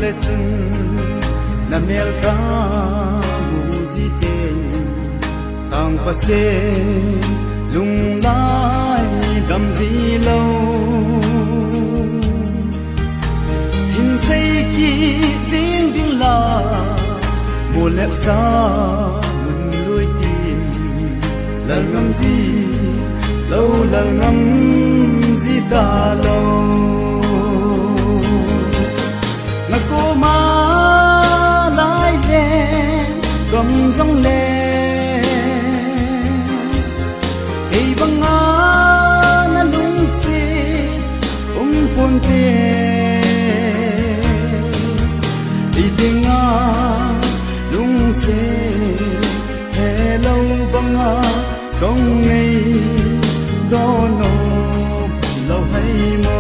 le chun na mel ka mu zi te tang pa se lung lai gam zi lo hin sei ki jing ding la mo lep sa nun lui tin lal ngam zi lo lal ngam zi ta lo na ko ma lai le gom dong le ei banga na lung si pon te ei dinga lung se hello banga dong nei do no lo hay mo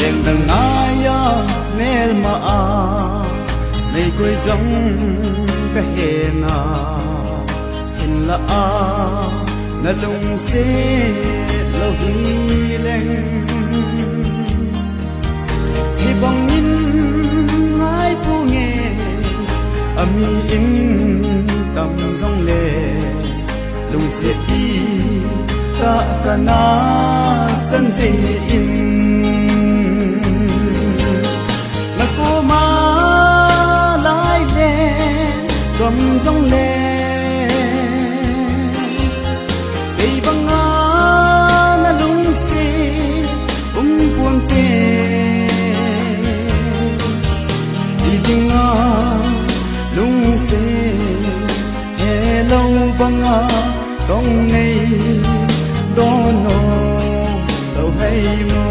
len dang aya mel ma a nei koi giống ka he na hin la a na lung se lo hi leng hi bong in ngai pu nghe ami in tam giống le lung se hi ta kana san se in na ko ma lai le gom giống le ei banga na lung se puan te đi dinga lung se hello banga dong nei do no lo hay mo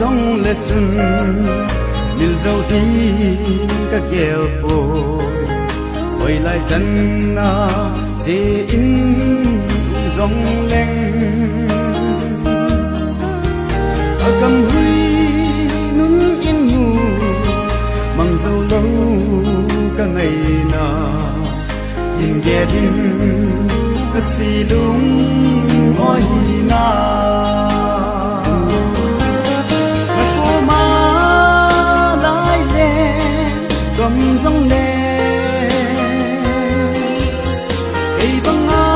dòng lệ chân nil dâu thi các gheo bồi quay lại chân na dễ in dòng leng ở cầm huy nún in mù mang dâu lâu cả ngày na in ghé đêm cả xì đúng ngói na gom dong le ei banga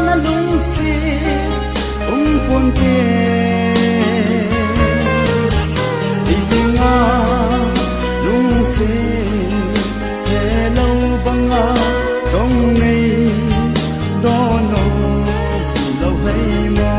na lung si pon te ei dinga lung si hello banga dong nei do no lo hay mo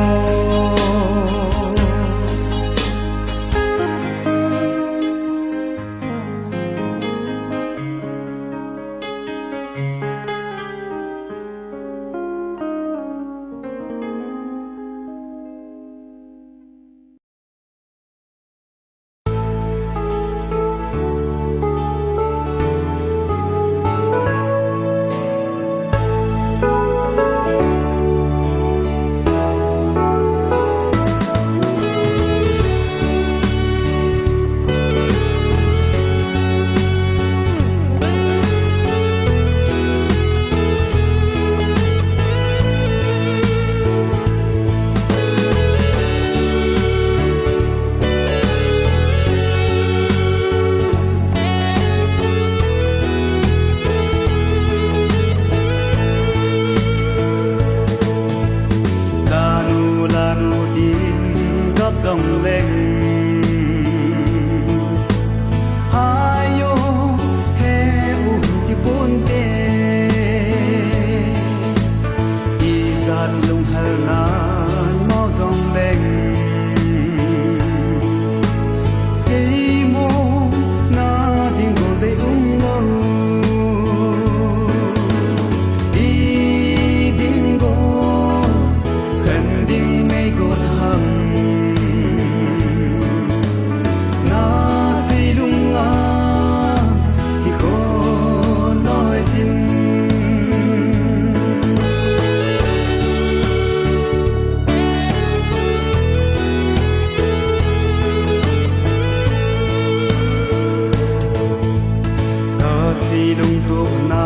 si lung tu na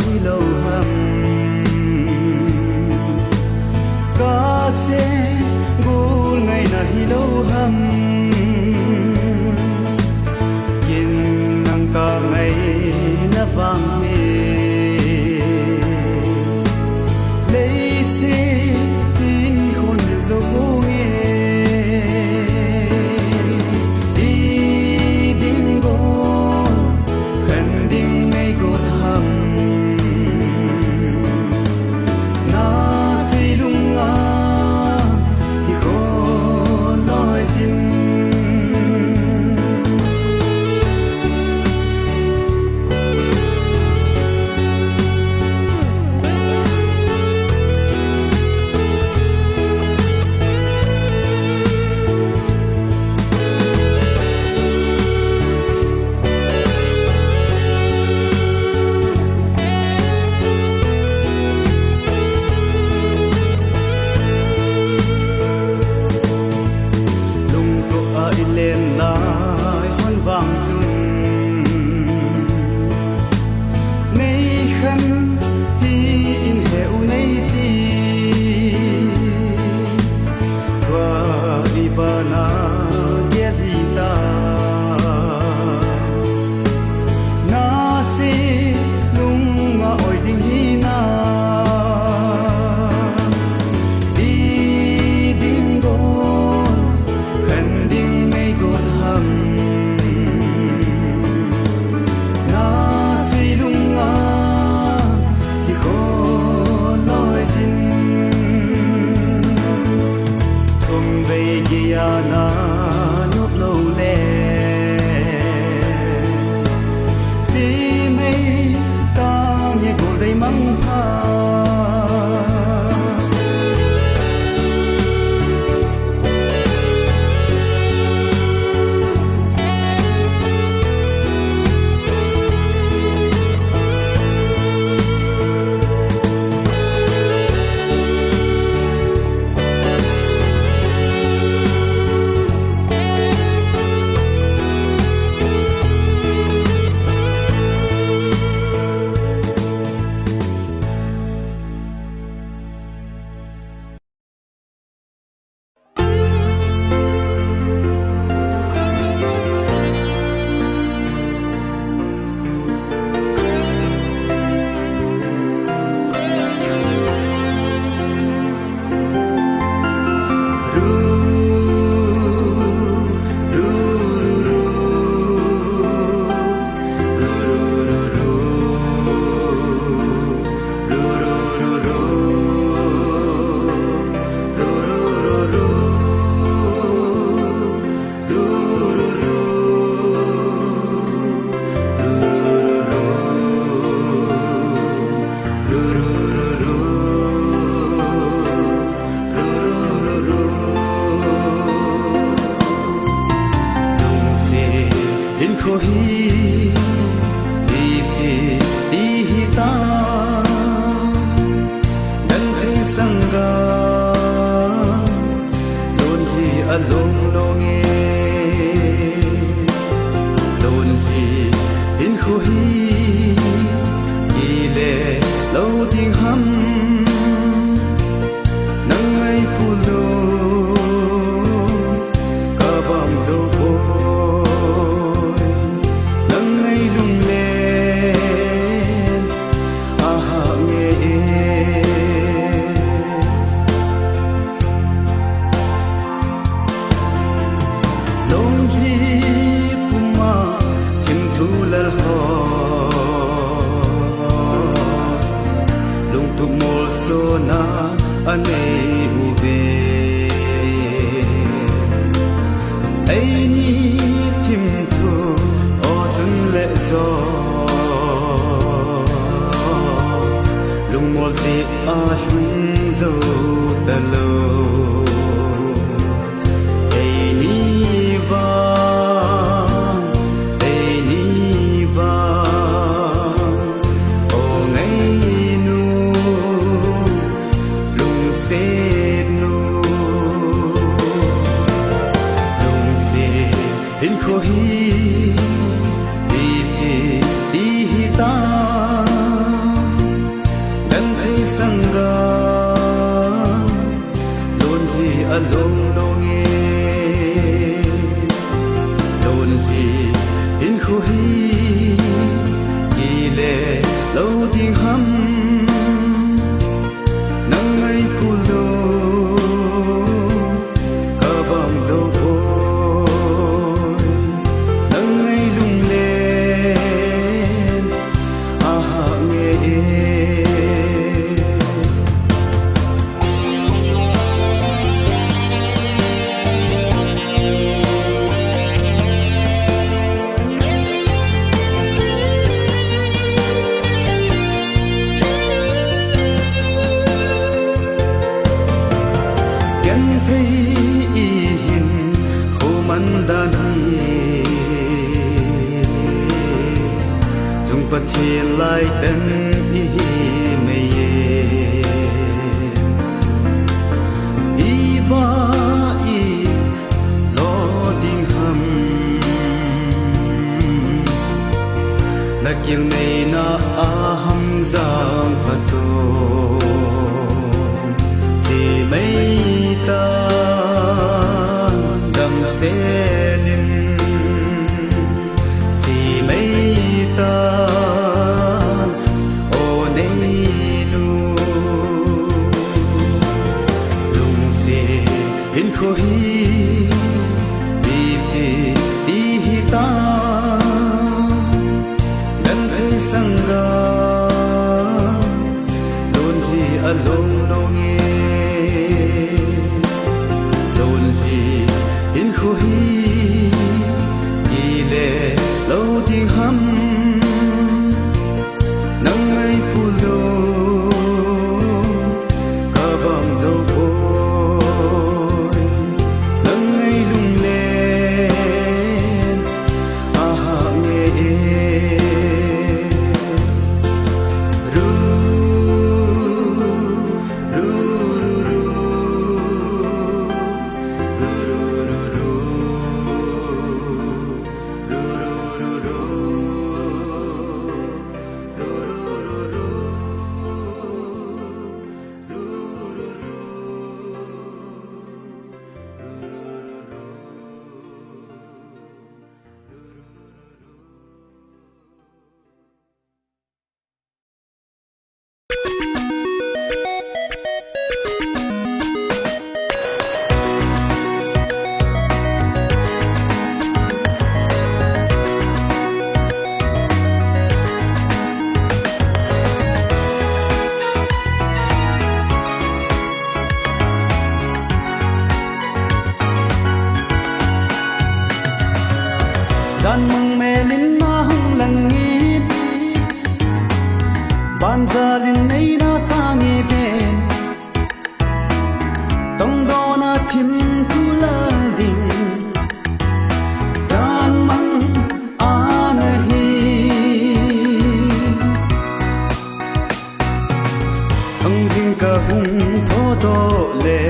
hi lo ham ca se gul ngày na hi lo ham kin nang ka ngày na vang he lấy se tin khôn zo vô nghe in kho hi đi khô hi kỳ lệ lâu tiếng hâm nắng ngày cu lô cả vòng dâu vôi nắng ngày lung lên hạ nghe thiên lai tân hi mây y ba y lo tiếng hầm na kiêng này na hầm giang phật tô chỉ mấy ta đầm xe lim chỉ mấy ta khô hi đi về đi ta gần ấy sang ra đồn thì ở lông lâu nghe đồn thì đến khô hi đi lệ lâu tiếng hâm nắng ngày phù lô cả vòng dâu vôi gian mong mẹ linh na hung lăng nghi ban gia linh nay na sang nghi bên tông đô na chim tu la ding gian mong an hi hung ding ka hung tho do le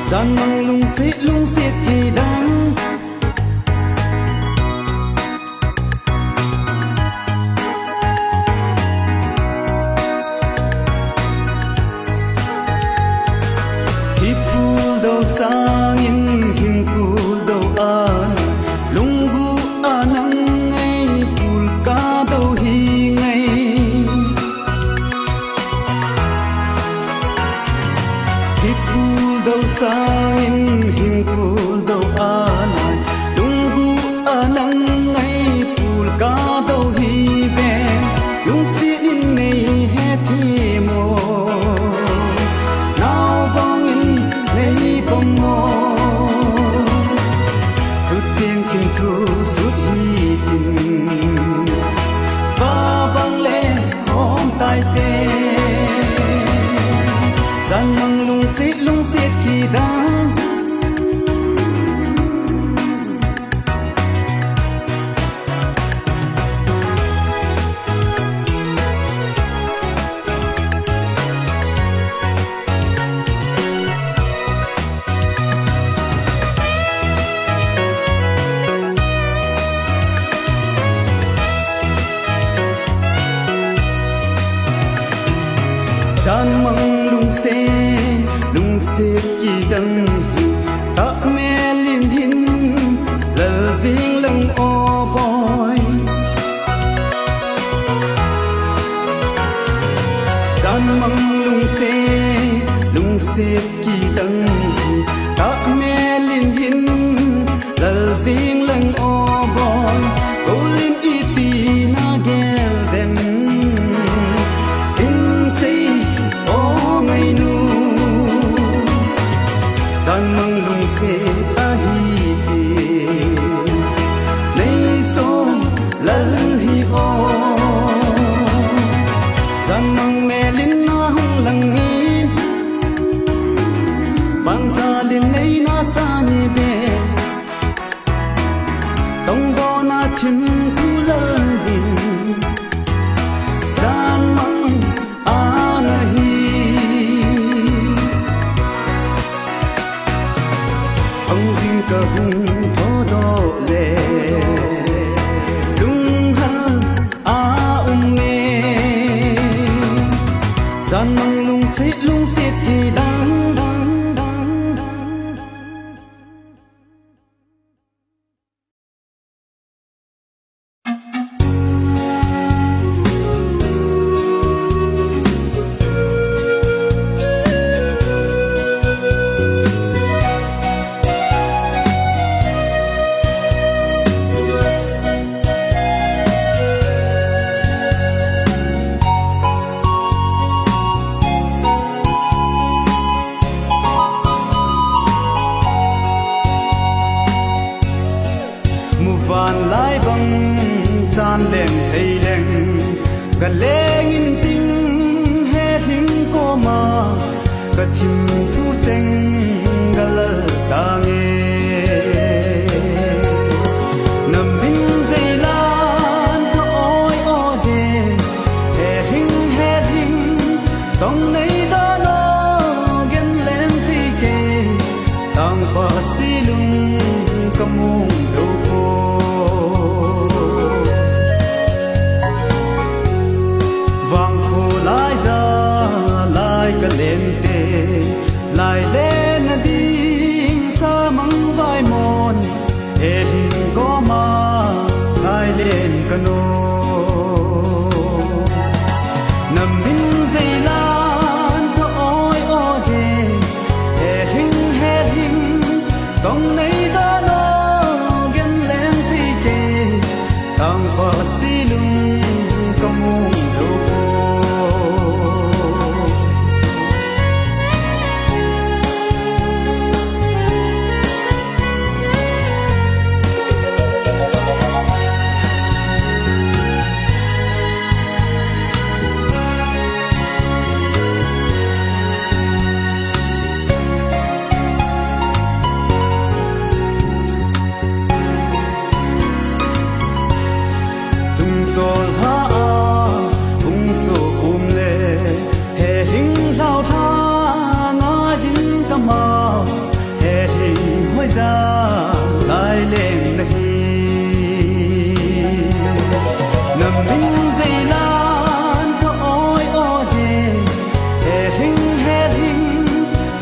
gian măng lung xít thì đắng hít phù đầu sang in hình phù đầu an lung vu nắng ngay phù cá đầu hi ngay hít phù đầu sang in hình phù đầu an lung vu nắng ngay phù cá đầu hi về lung xít in này hết thì mồ nào bong in này bong mồ suốt tiếng chim thu suốt hi tình và băng lên hôm tai tê gian măng lung xít khi đắng đăng ta mẹ linh hin lal riêng lăng o boy gian măng lung xe kỳ đăng ta mẹ linh hin lal riêng lăng o boy cô linh ipi na gel dem in say o ngày nu gian măng lung xe ta hi ti nay so lal hi o gian măng mẹ linh na hung lăng hi bang sa linh nay na sa ni be tông bo na chim thu lớn đình gian măng na hi ông dinh cơ hung thô đô lệ lung hân mê gian măng lung xít thì đang van lai bang chan lem thei leng ga leng in ting he thing ko ma ga thim thu cheng ga la ta nge nam bin zai lan ko oi o je he thing tong nei da lo gen len ti ke tang pa silung kamung zo lente lai lên đi sa măng vai mòn he hình có ma lai lên cano nằm bên dây lan có oi o je he hình tông này đã lo gen lên ti ke tang pa silung kamung ra lai lên đây nằm bên dây lan có oi o je he hình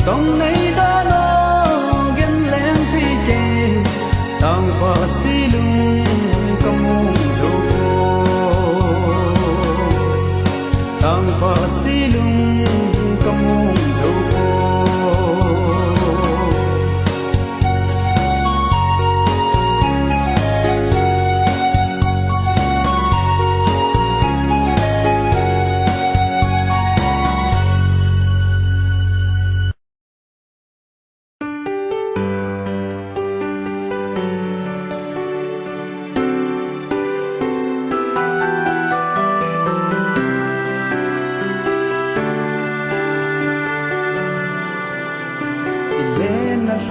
tông này đã lo gen lên ti ke tang pa silung kamung do tang pa silung kamung do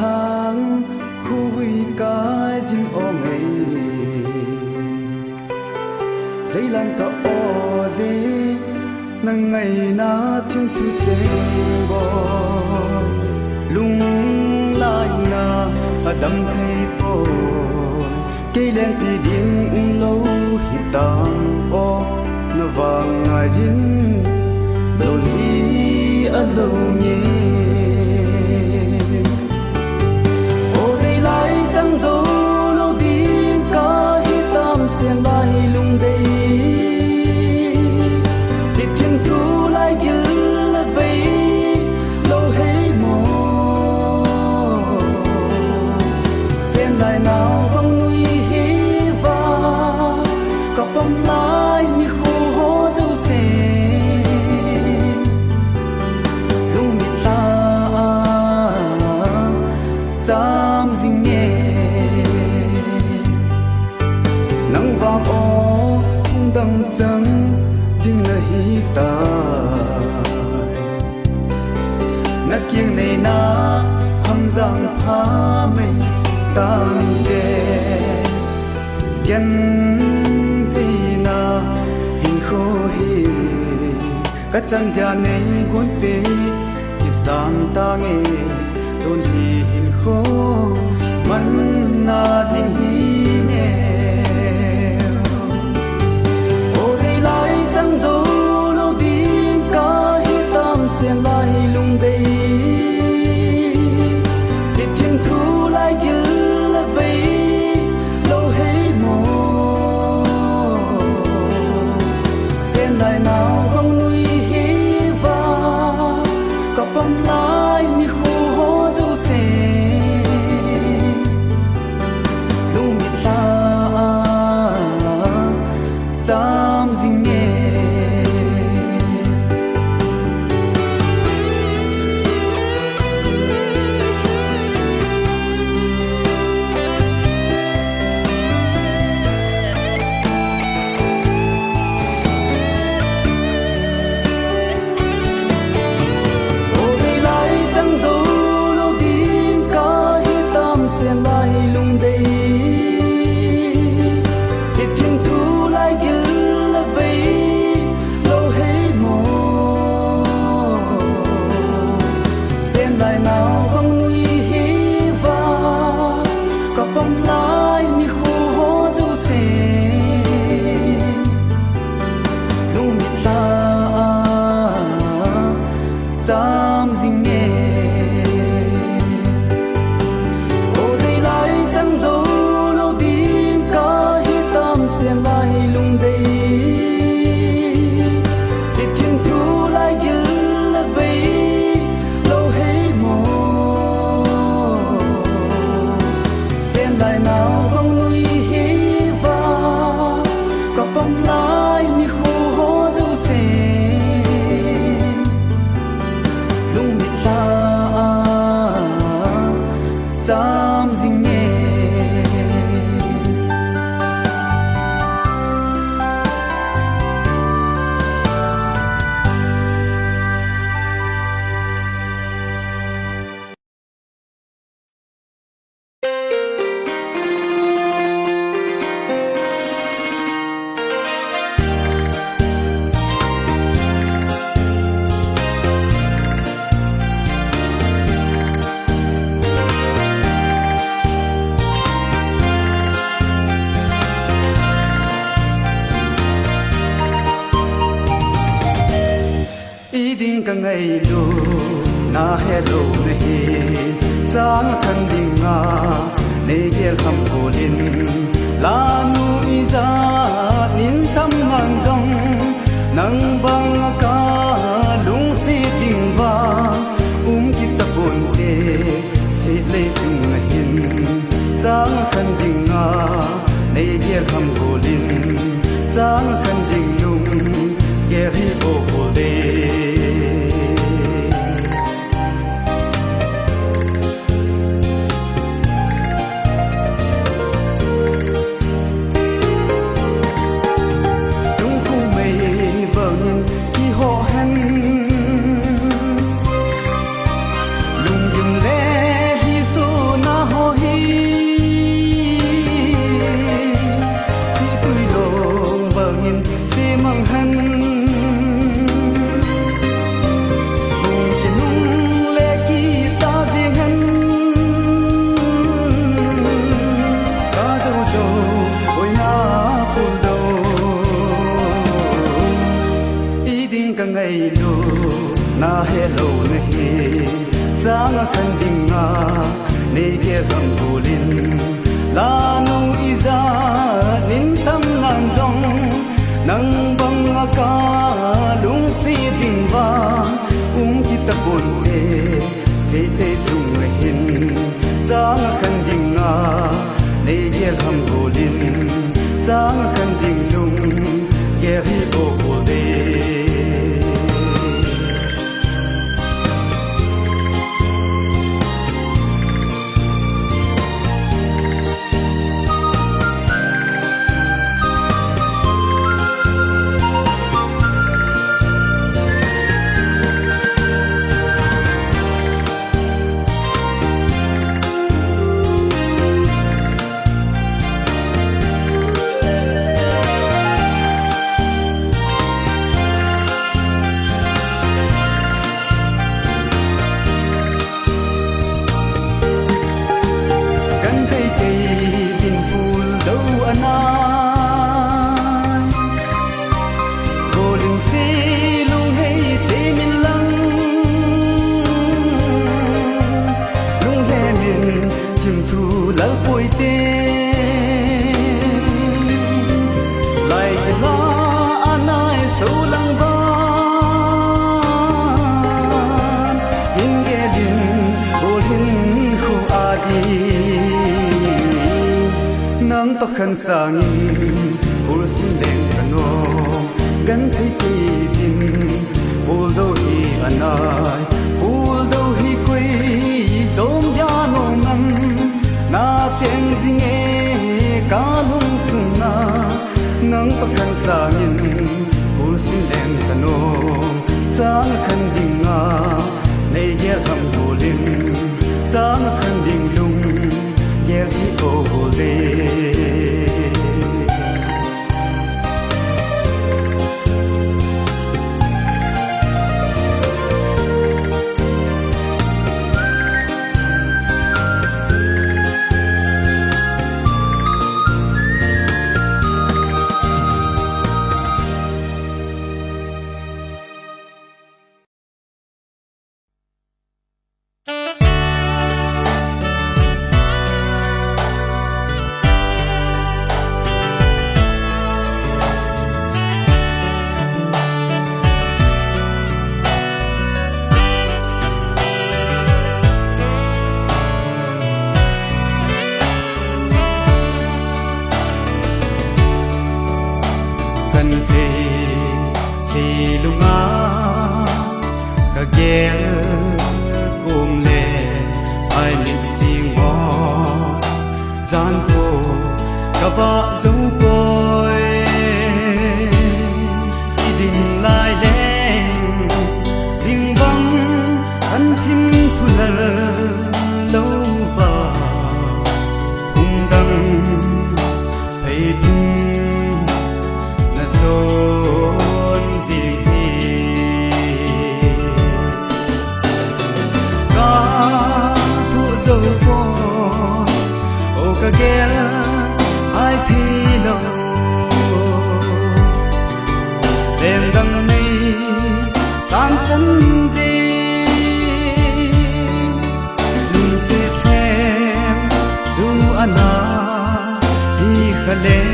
thang khui cái dinh o ngày dây lan cả o dê nang ngày na thiên thu chênh bò lung lai na đâm thấy bò cây lên pi điện lâu hít tang o na vàng ngài dinh lâu hi lâu nhé lại nào băng núi hi va có bom lại như khô hố dâu sen lung mịt la chạm dinh nhẹ nắng vàng ô đằng trắng đinh là hi ta na kiêng này na hâm giang phá mây tan đê gen thì na hình khô hi các chân gia này cuốn bê thì san ta nghe đồn hi hình khô mắn na đinh hi nè ô đây lại chẳng dấu lâu tin cả hi tam sẽ lại lung đây ka ngai lu na hello ne hi chang khan ding nga ne gel kham kolin la nu i za nin tam ngang zong nang bang ka lung si ding wa ki ta bon te se le chung na hin chang khan ding nga ne gel kham kolin chang khan ding lung ke ri bo ko de na hello ne hi chang khan ding nga ne ge gam bulin la nu iza nin tam ngang zong nang bang ka lung si ding wa ki ta pun te se chung hin chang khan ding nga giang khăn đình lung kẻ hi ô đê nắng tóc khăn sang ul xin đèn cano gắn thấy kỳ tin ul đâu hi anai ul đâu hi quay trốn ya nô ngâm na chen gì nghe cá lung sung na nắng tóc khăn sang ul xin đèn cano trang khăn đình nga nay ghé thăm cô linh trang khăn đình lung ghé hi ô đê ghé cùng lệ ai mình xin ngó gian khổ cả vợ dấu bôi đi đình lại lên đình vắng thân thinh thu lờ lâu vào cùng đăng thấy thinh là xôn gì dấu con ô cả ghé ai thi lâu đêm đằng này san sân gì lùn sẽ khem dù ana đi khờ lê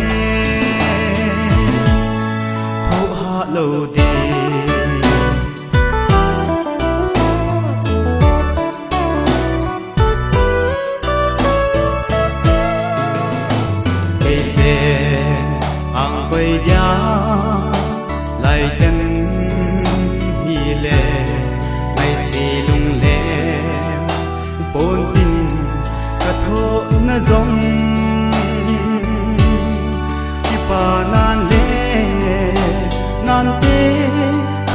hậu hạ lâu đi ang quay dia lại chân hi lệ ngày xì lung lệ bốn tin cả thô na giống đi pa nan lệ nan tê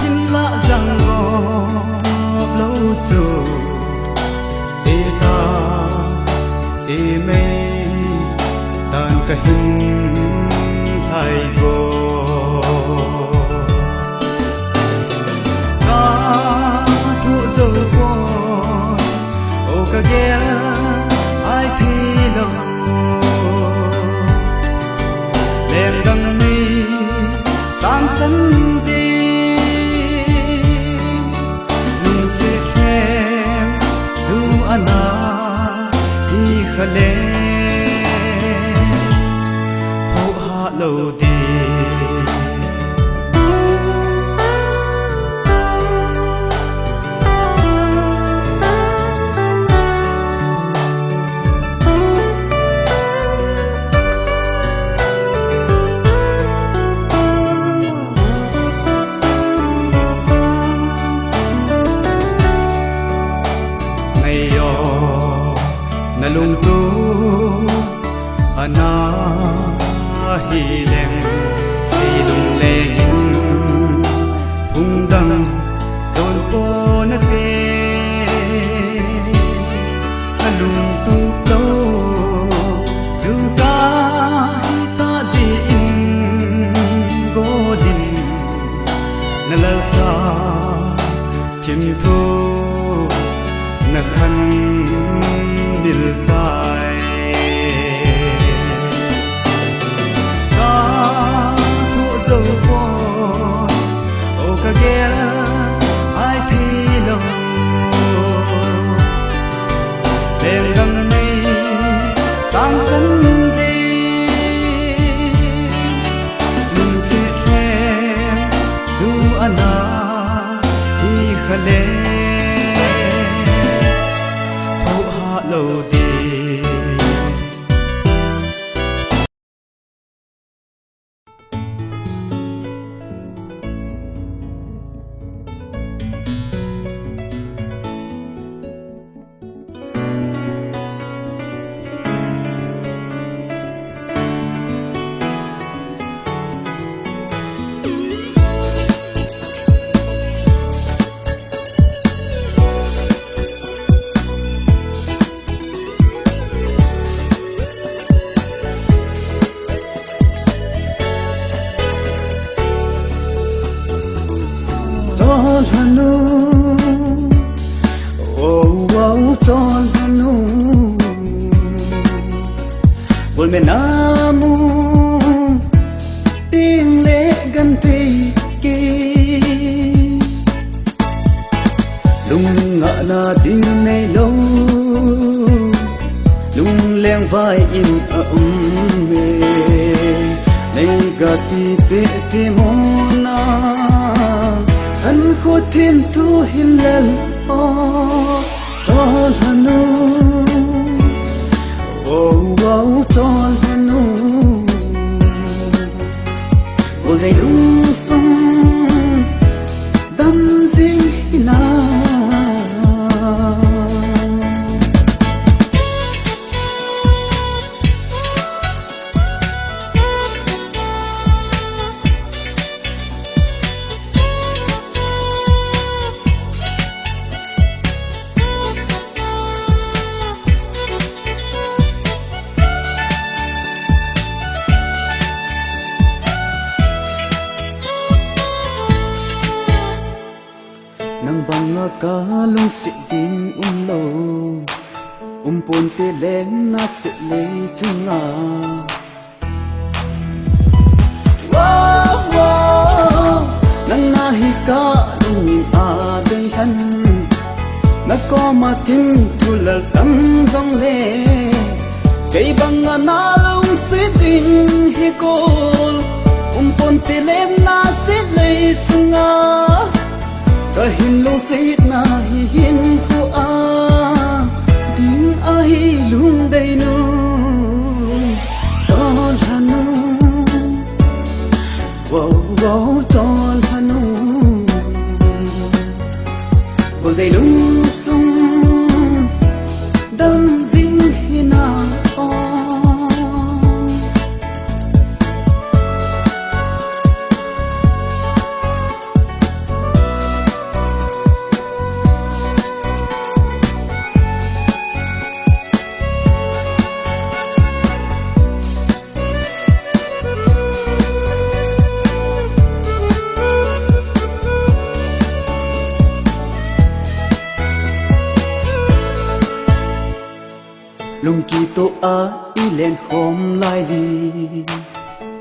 hin lạ rằng ngõ lâu rồi chỉ ta chỉ mây tan cả hình hai go ta thu dấu con ô cả ghé ai thi lâu đêm đằng mi san sân gì lung sẽ khem dù ana đi khờ lê lâu đi na lung tu ana hi leng si lung leng phung dang zon po na te na lung tu lo zu ta ta zi in go din na la sa chim thu na khăn nil tai ta thu dâu po o ka gel ai thi lo đèn găng mây sáng sân gì lung sẽ khe dù ana hi khale lâu đi Chol hanu, oh oh chol hanu, bol me namu ting le gan thi ki, lung ngã na ting nay lâu, lung leng vai in me, nay gati te te mona. Anh khô thêm thu hin lần cho hanu oh cho hanu ô ngày lung sung đâm gì na nang bang ka lung si ding lo pon te len na se le chunga wo nang na hi ka lung mi a dei han na ko ma tin thu la tam dong le cây bang na lung si ding hi ko pon te len na se le chunga ka hin lo sit na hi hin ko a ding a hi lung dai nu chol hanu wo chol hanu bol dai lung sung dam jing hina o lung ki to a i len khom lai di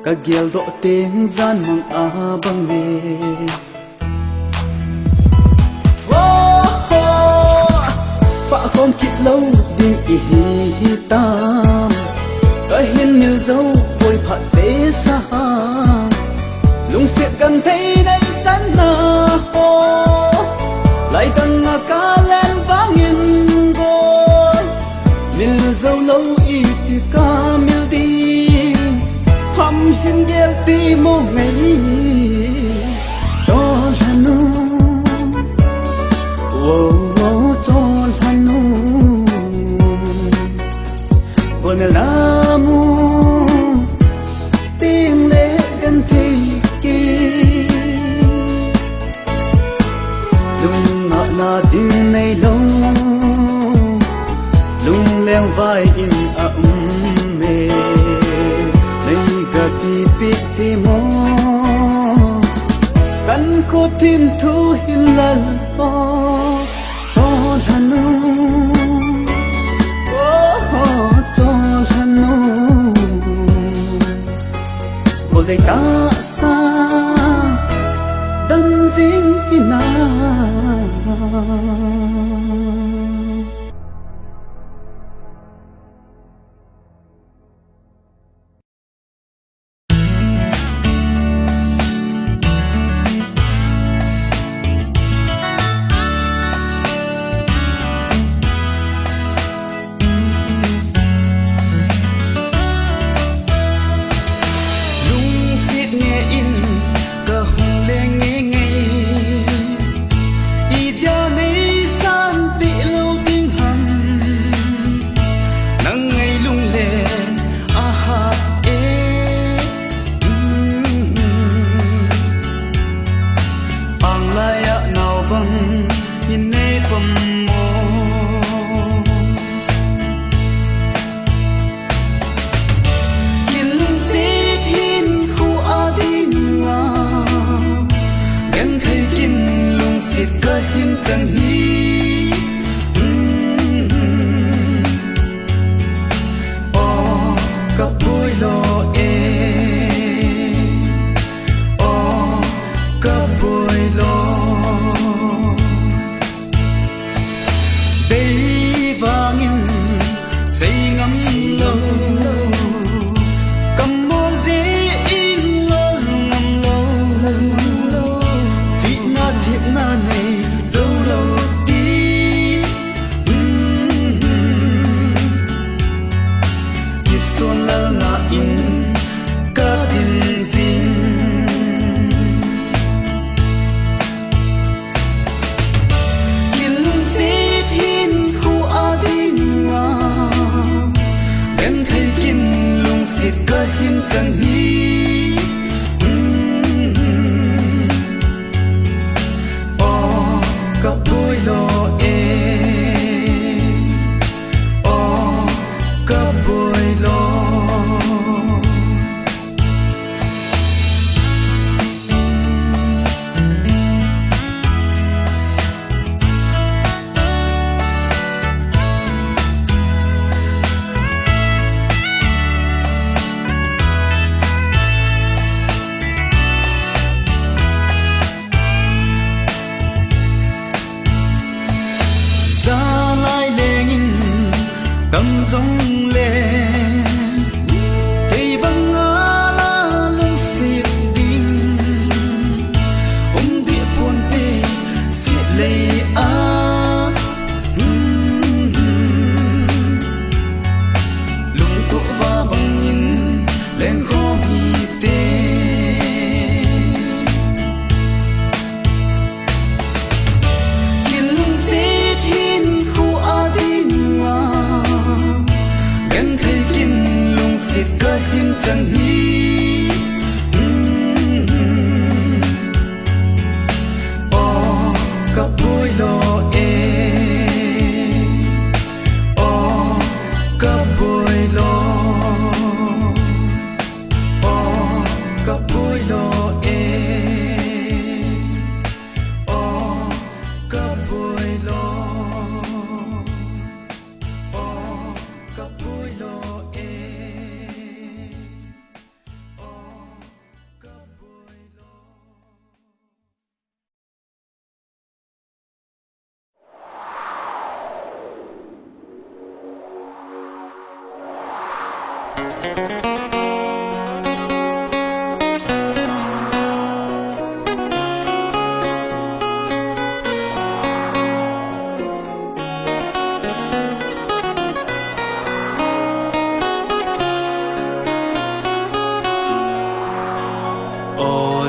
ka gel do ten zan mang a bang le pa khom kit lâu ding i hi tam ka hin mil dâu vui pha chế sa lung siết gần thấy đây chắn na ho lại tầng mà ca lên vang in mil dâu lâu ít thì ca mil đi hầm hin gel ti mo ngày cho hanu cho hanu buồn là mu tiếng lệ gần thế kia lung ngọ là đêm nay lâu lung leng vai in ấm mê nay gặp đi biết đi mô căn cô tim thu hin lần mô cho thanu cho thanu bộ đây ta xa đâm dính na chẳng hi ô cặp bôi lo ô cặp bôi lo đây vangin say ngắm lâu cầm môi dễ in lo ngắm lâu chỉ na thiệt na này dấu lâu tí kiệt xuân lỡ na in cả tin xin kiệt lung dễ thiên khu a đi nga em thấy kiên lung xịt cả hiên chẳng hi cặp bôi lo ô cặp bôi lo xa lại lên tâm rung lên thì bằng ngã la lung xịt đinh địa buồn tê xịt lệ lung tụ và bằng nhìn lên khó mi tê kiên lung xịt thiên khu a đi nga em thấy kiên lung xịt cả hiên chẳng hi ô cặp bôi lo ô cặp bôi lo ô cặp bôi lo ô cặp bôi lo ô cặp bôi lo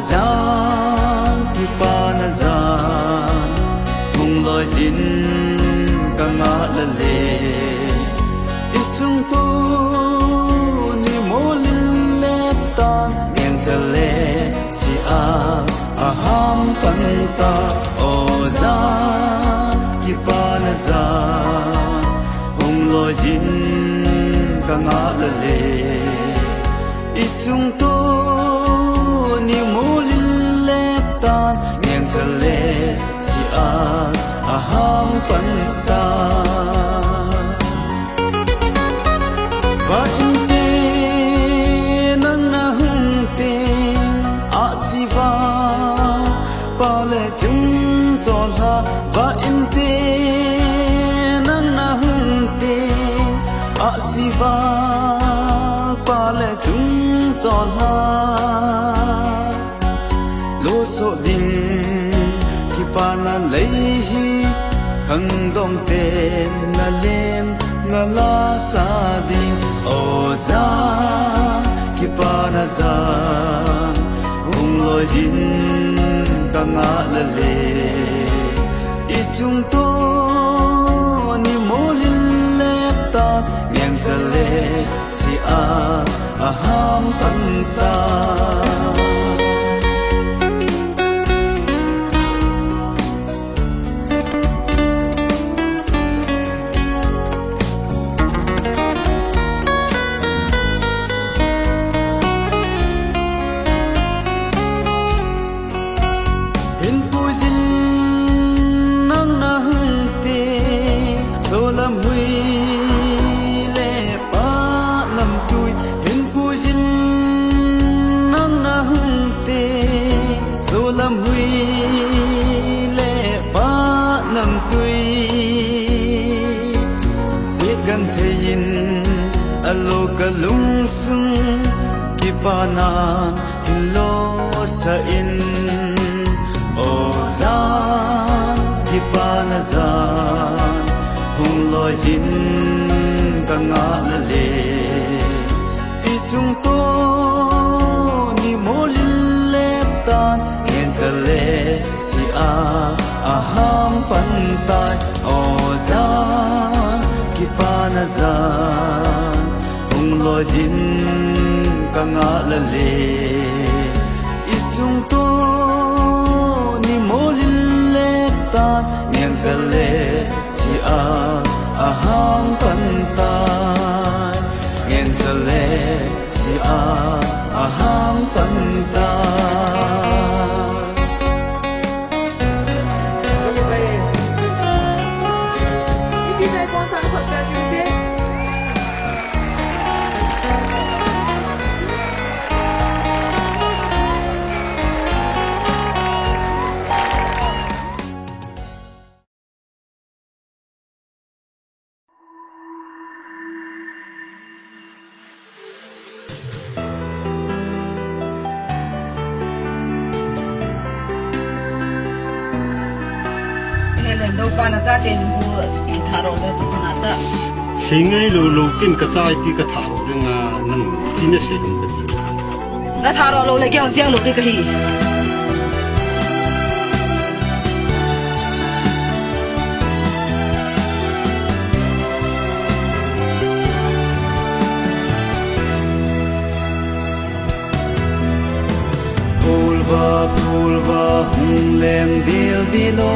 gian thì ba na gian mong lối dính cả ngã lệ ít chung tu aham panta oza kipanaza hong lo jin kanga lale ichung to ni mulile tan ngeng chale si a aham panta va inte nang na hung te a siva pale chung chola va inte nang na hung te a siva pale chung chola lo so ding ki pana lei hi khang dong te na lem na la sa ding o za ki pana za hung lo jin ta nga la le i chung to ni molin le ta ngem za le si a aham tan ta lâm huy lệ ba năm tuổi giết gần thề in alo cả lung sung ki ba na lo sa in o zan ki ba na zan hung lo jin ka nga la le i chung to ni molin tan zale si a aham pantai o za ki pana za hung lo jin ka nga la le i chung to ni molin le tan ngem zale si a aham pantai ngem zale si a aham pantai đâu pa na ta ten bu tharo le tu na ta singai lo lo kin ka chai ti ka tharo renga nan ti ne se dum ti na tharo lo le kyang jiang lo de ka hi pulva hung lem dil dilo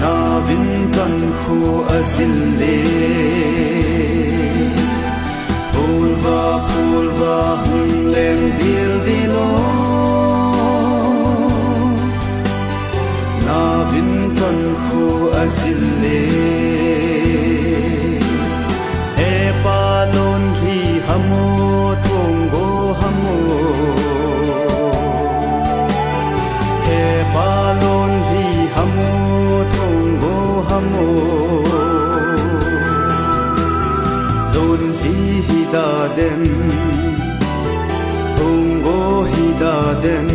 na vin tan khu azil le pulva hung lem dil dilo na vin tan khu azil le e palon hi hamo balon hi hamo thongo hamo don hi da dem thongo hi da dem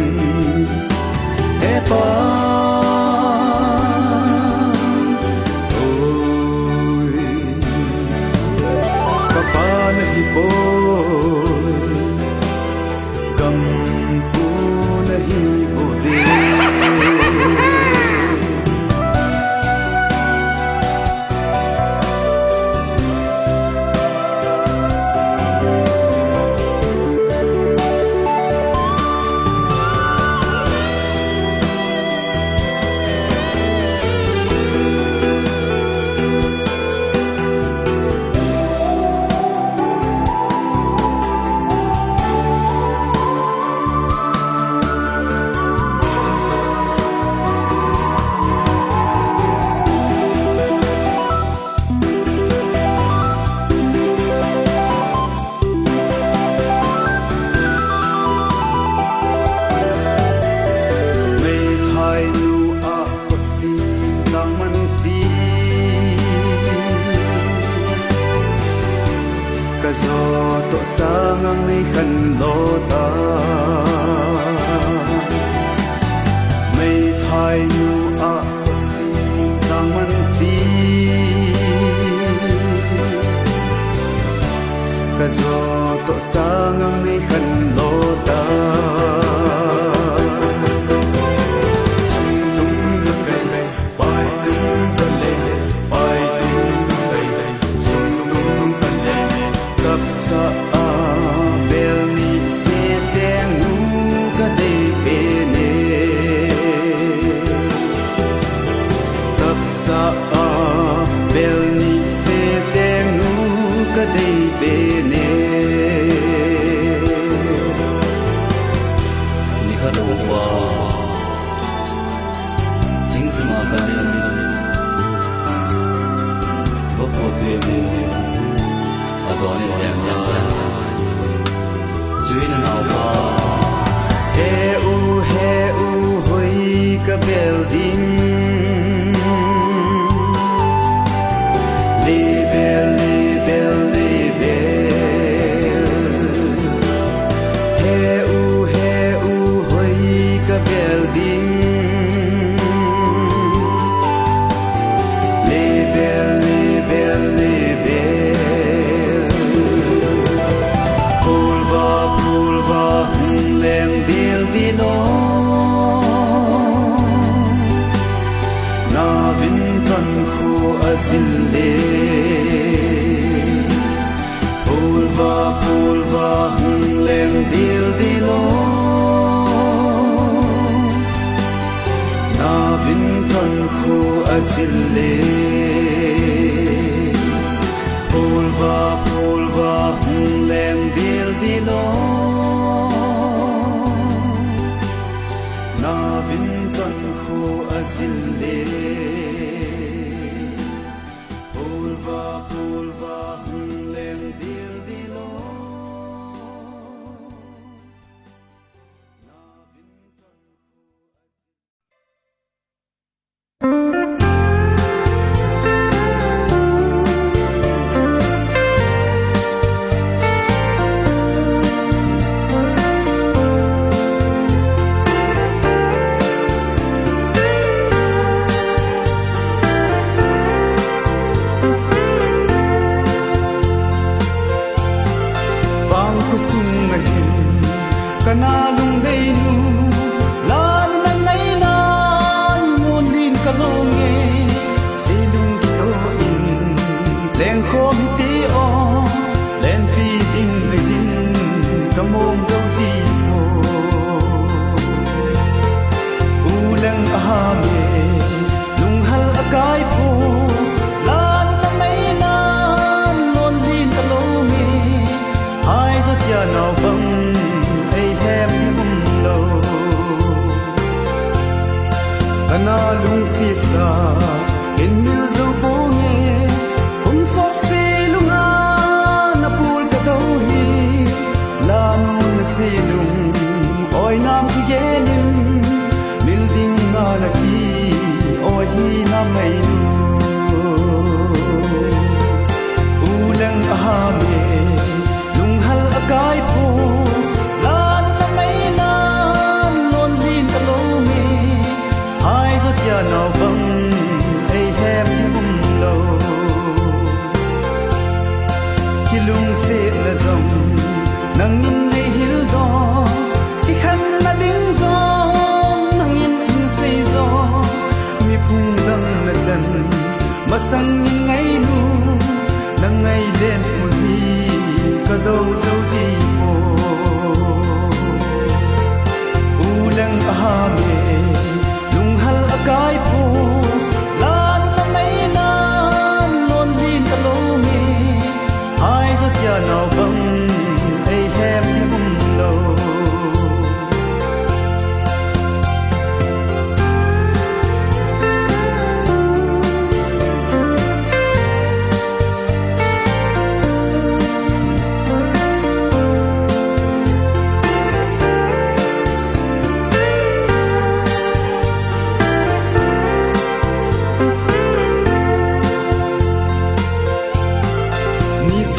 e pa oi papa nahi boy gam pu nahi ode ka zo to chang ang nei khan lo ta mei thai nu a si chang man si ka zo to chang ang nei khan lo ta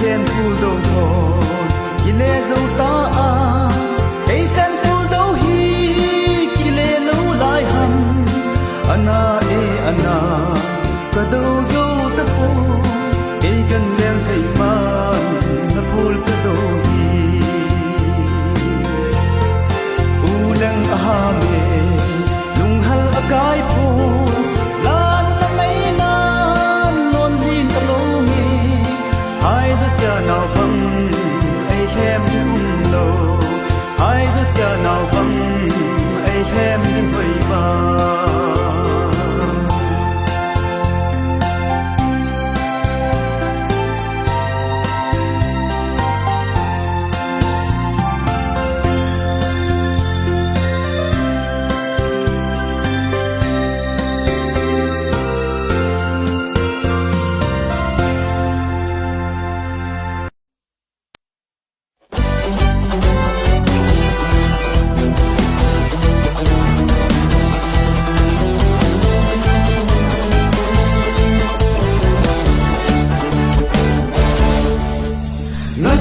sen phul đâu hồn ki lê dâu ta cây sen phul đâu hi ki lê lâu lại hầm ana ana ka đâu dâu ta po cây gần leo thầy man na phul ka đâu hi ulang ahame lung hal akai po lan na may nan non hin talongi hai rất cha nào vắng ai xem những lâu hai rất cha nào vắng ai xem những vây ba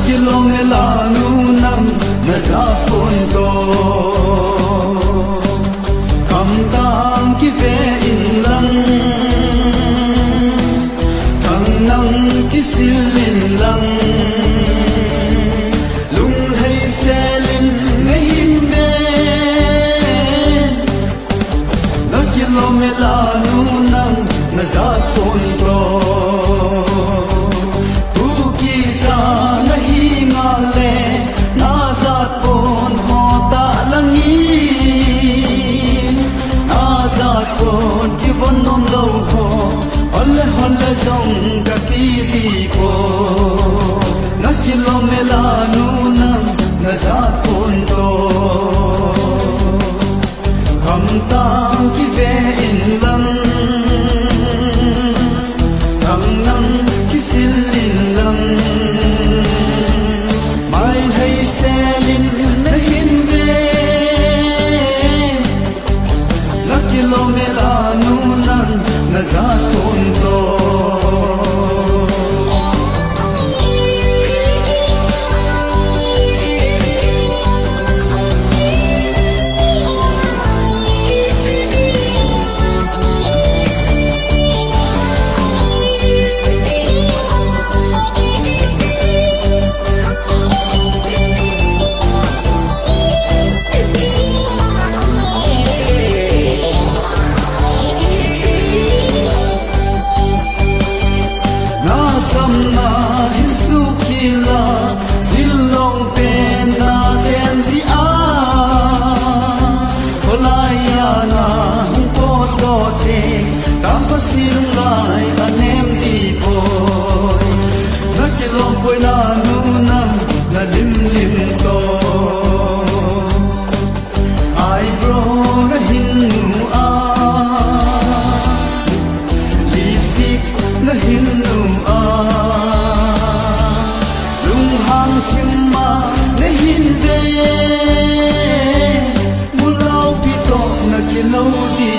Kilong elanu nam na sa punto kam tang ki ve in lang thang nang ki silin lang lung hay selin ngayin ve na kilong elanu nam na sa punto von nom lâu ho holle song ka ti si ko na kilomela nu na za pon to kham tang ki ve in lang thang nang ki sil in lang mai hay selin na hin ve na kilomela na za punto samna hin sukila silong pen na chen si a kolaya na hung po to te tam pa silong lai anem si boy na kilong poi na nu na lim to ai bro na hin nu a lipstick na hin nu a chim ma na hin ve mulau pi to na ki lâu gì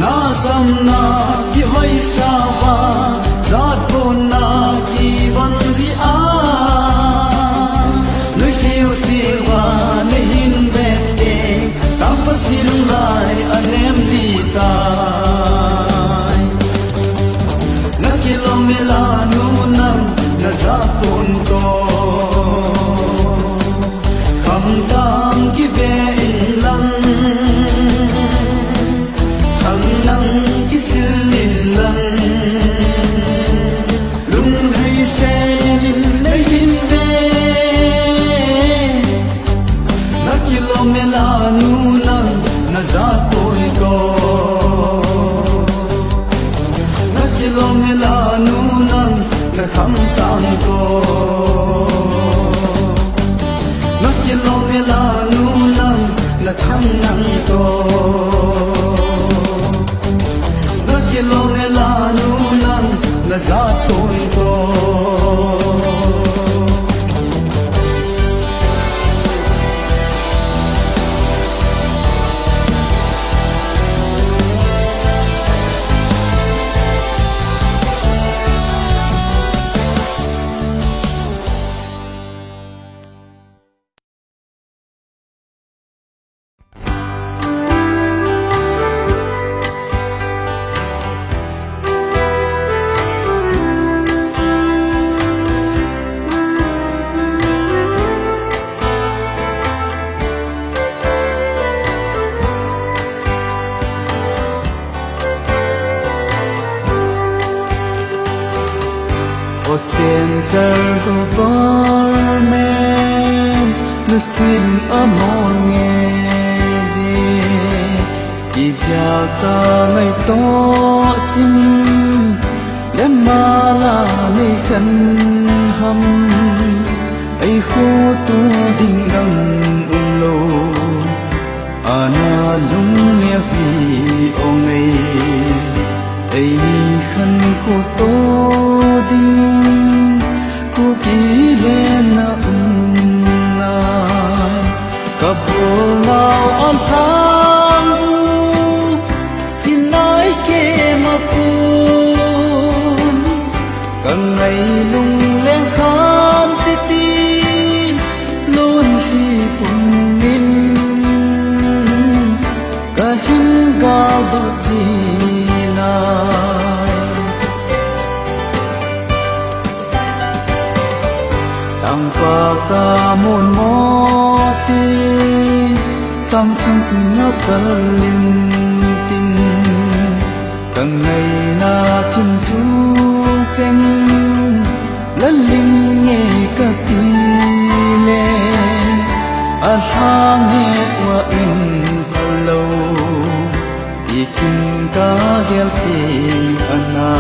na sam na ki hoi sa va zat bon na ki van gì a silva nehin vete tampa silulai anem zitai na kilomela nu nam na za punto kham tang ki ve in lang thang nang ki silin lang lung hay selin nehin ve kilomela nu na za punto na kilomela nu na kham tang ko na kilomela nu na thang nang ko na kilomela nu na za punto center government nu sin amon nghe gì idya ka ngai to sim lem mala nei khan ham ai khu tu ding dang lo ana lung ne vi ong ai khan khu to ding ku ki le na na ka bo lao an thang vu xin nói ke ma kun càng ngày lung lên khan ti ti luôn khi cùng min ka hin ga ba chi pa ka mon mo ti sang chung chung na kalin tin càng ngày na thim thu sen la ling nghe ka ti le a sang nghe wa in lo ikin ka gel ti ana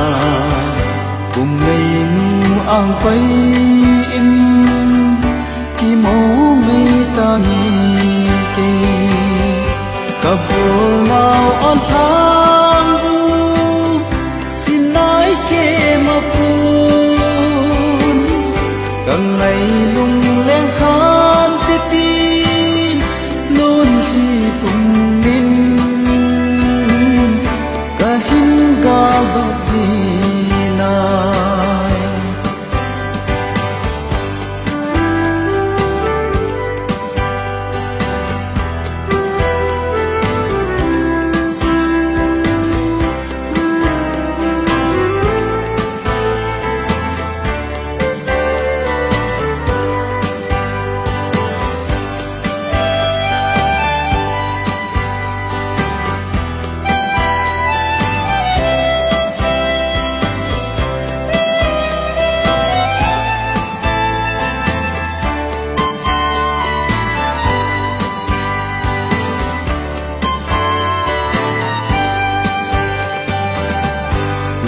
cùng ngày nu ang pai in ki mo me ta ni ke ka bo lao on thang vu xin nói ke ma kun càng ngày lung lên khan ti ti luôn khi cùng min ka hin ga ba ji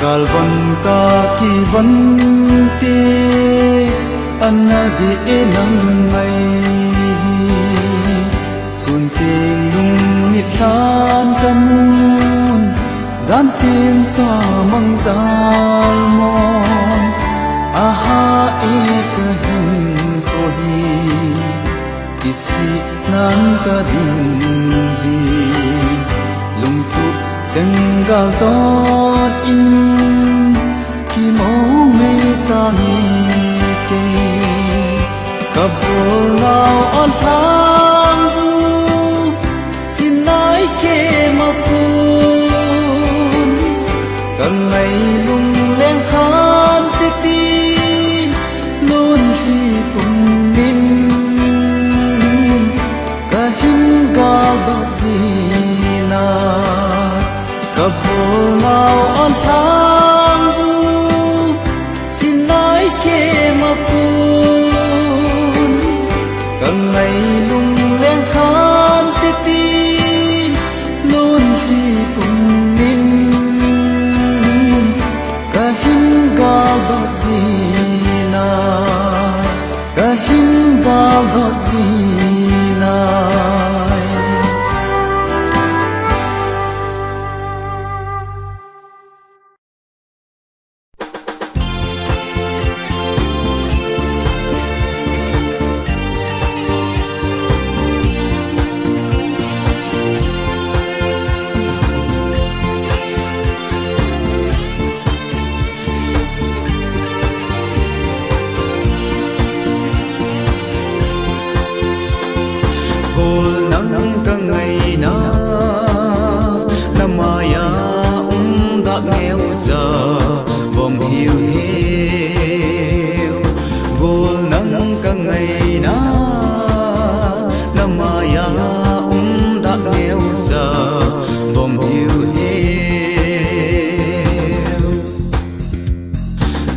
galvan ka ki van te anna di enang ngai sun te lung nit san kamun zan tin sa mang zal mon aha e ka hin ko hi kisi nan ka din ji lung tu janggal tot in ki mo me ta ni ke ka bo lao on thang vu xin nói ke ma kun càng ngày lung lên khan ti ti luôn khi cùng min ka hin ga ba ji na ka bo lao on thang vu xin nói ke ma kun càng ngày lung lên khan ti ti luôn khi cùng min ka hin ga ba ji na ka hin ga ba ji na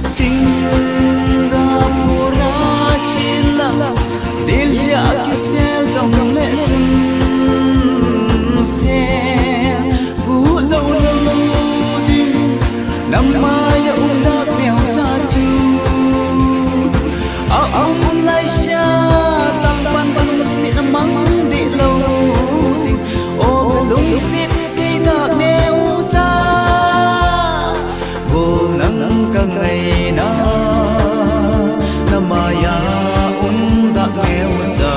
Xin ngày na namaya da nghèo già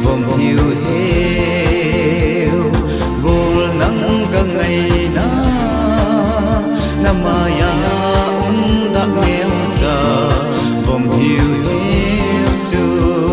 vòng hiu hiu gol nắng cả ngày na namaya da nghèo già vòng hiu hiu xưa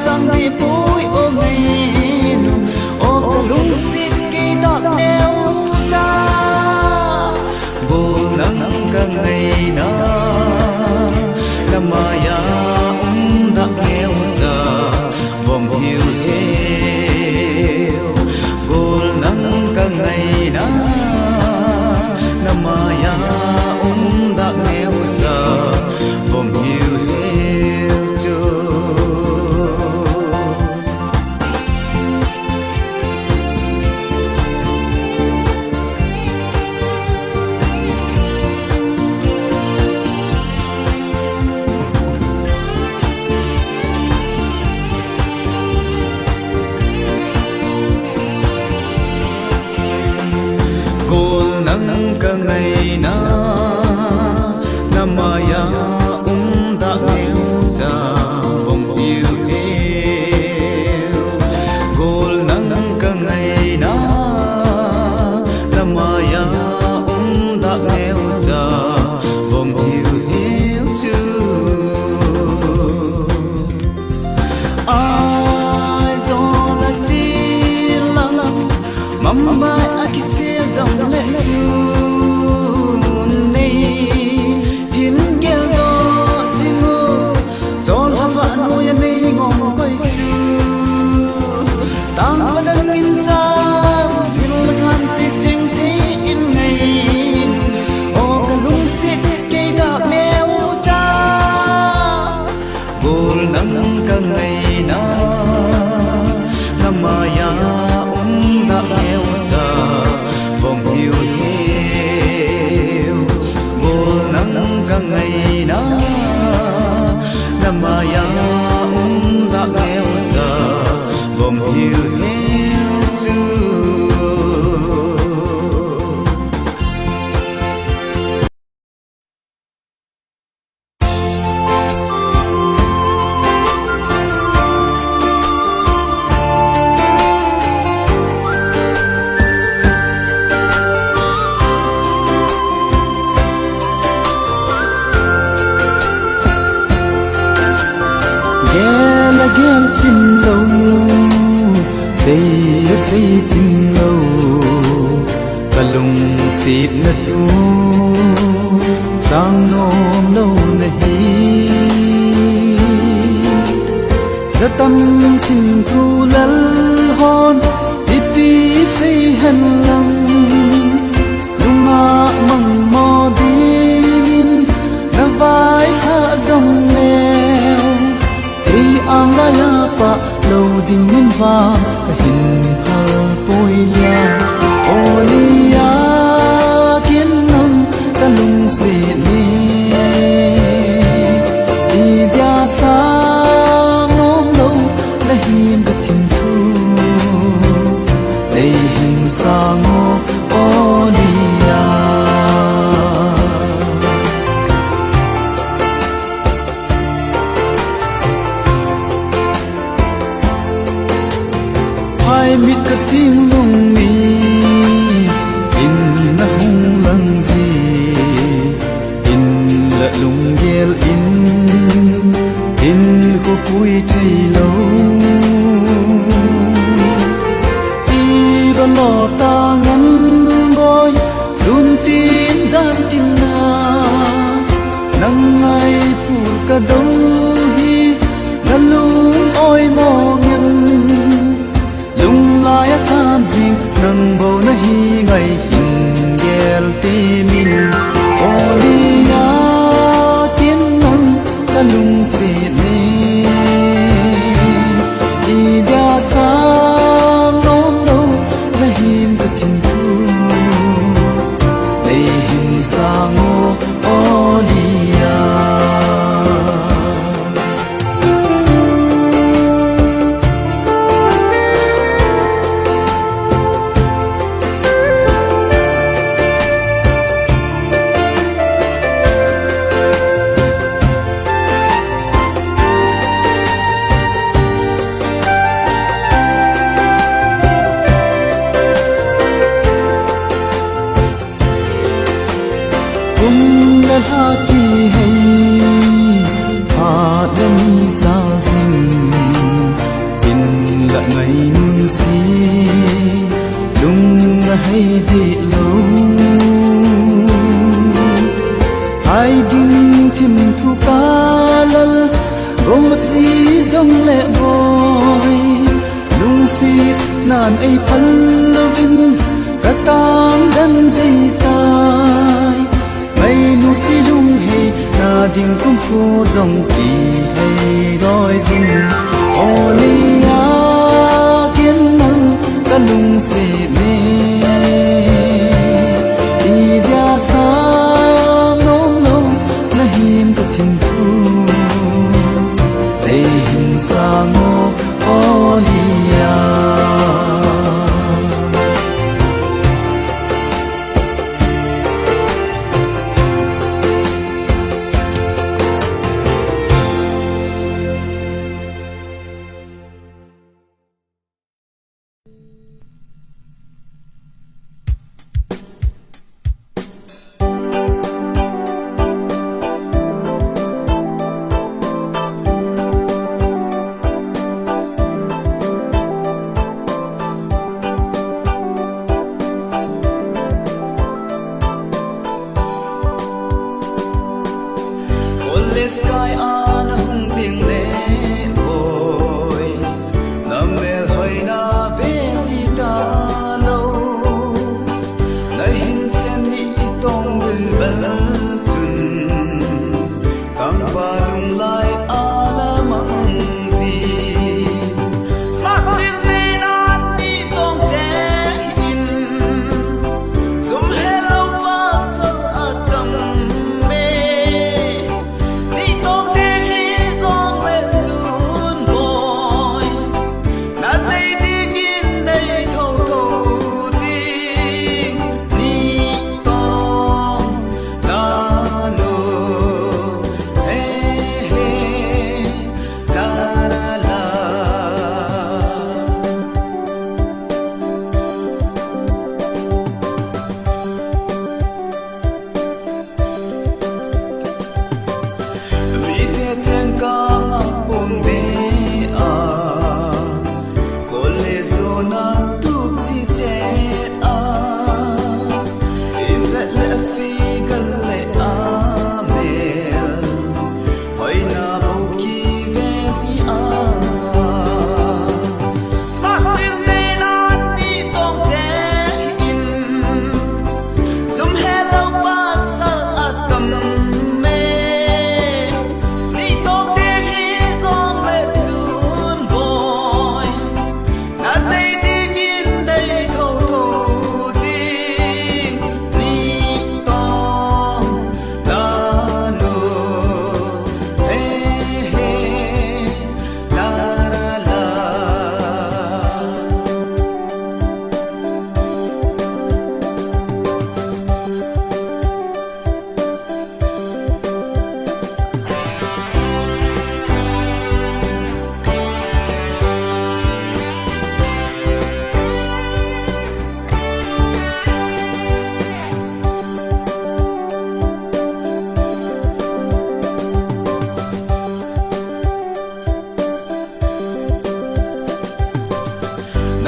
sang đi bối ô ngày nụ ô cả lung xịt kỳ đọc neo cha vô nắng cả ngày na namaya đã nghèo già vòng hiu hiu vô nắng cả ngày na namaya đã nghèo già vòng hiu hiu chưa nắng cả ngày na namaya đã nghèo già vòng yêu yêu gol nắng cả ngày na namaya đã nghèo già vòng yêu yêu chưa ai do là chi lăng mắm mai aki se dòng lệ chun này hiến kêu lo chinh ngô cho là vạn nuôi này ngon quay su tang và đang in trang xin ngàn tê chinh tê in ngày ô cả lung xịt cây đạp neo cha gol nắng cả ngày na namaya đã nghèo già vòng hiu hiu vô nắng cả ngày na namaya đã nghèo già vòng hiu hiu chưa ghen chim lâu xây chim lâu cả lùng xịt nát thu sang nôm lâu này giờ tâm chim thu lal hòn đi xây hành lang lùng măng mò đi na vai tha dòng neo ang laya pa lâu ding min va ka hin hal poia olia kien nang ka lung se ni đi dia sa ngom lâu la him ka thim thu dei hin sa ngo olia mit ka sim lung mi in na hung lang gì in la lung gel in khu cui thầy lâu đi đón lò ta ngắm bôi chun tin gian tin na nắng ngày phủ cả đâu hi na lung oi mò ngem lung lai tham jing nang bo na hi ngày hin gel te min olia tin nang ka lung se ne đi đa sang nôm đâu na him ka tin thu đây hin sang olia ha ki hay ha đani cha jing in la ngày nun si lung hay đi lâu hai đinh thim thu ca lal rốt gì dòng lệ boy lung si nan ai phal lovin cả tam dan gì tai mây nu si lung hay na ding kum phu dòng kỳ hay đôi dinh olia kiến năng cả lung se me đi dia sa nong nong na him ka tin thu đây hin sa ngo olia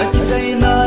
Laki chay na